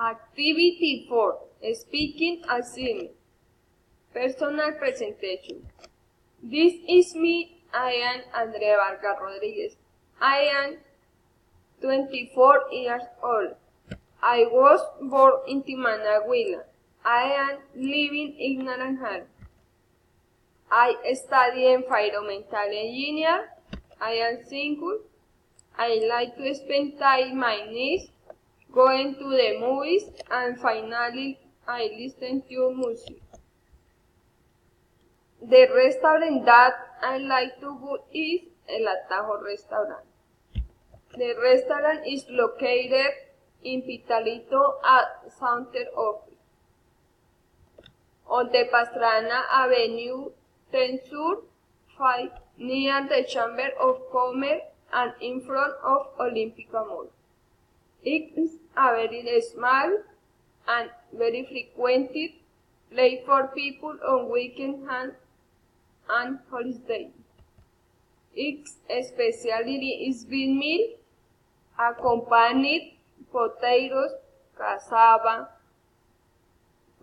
Activity 4. Speaking assignment. Personal presentation. This is me. I am Andrea Vargas Rodriguez. I am 24 years old. I was born in Timanahuila. I am living in Naranjal. I study environmental engineer. I am single. I like to spend time with my niece, going to the movies, and finally I listen to music. The restaurant that I like to go is El Atajo restaurant. The restaurant is located in Pitalito at Center Office on the Pastrana Avenue 10 Sur 5 near the Chamber of Commerce and in front of Olympica Mall. It is a very small and very frequented place for people on weekends and holidays. Its specialty is beef meal, accompanied potatoes, cassava,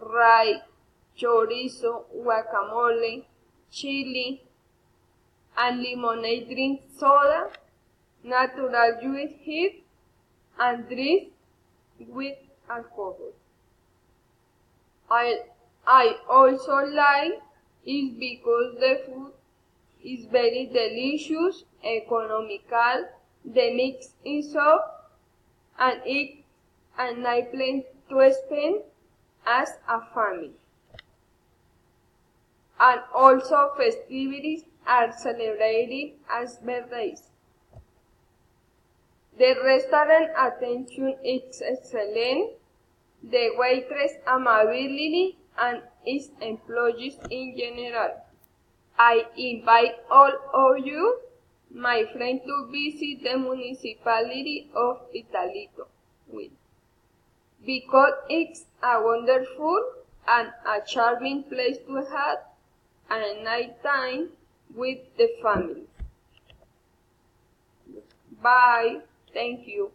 rice, chorizo, guacamole, chili, and lemonade drink soda, natural juice heat, and drinks with alcohol. I also like it because the food is very delicious, economical, the mix is soft, and it's a nice place to spend as a family. And also festivities are celebrated as birthdays. The restaurant attention is excellent, the waitress amability, and its employees in general. I invite all of you, my friends, to visit the municipality of Pitalito because it's a wonderful and a charming place to have a night time with the family. Bye. Thank you.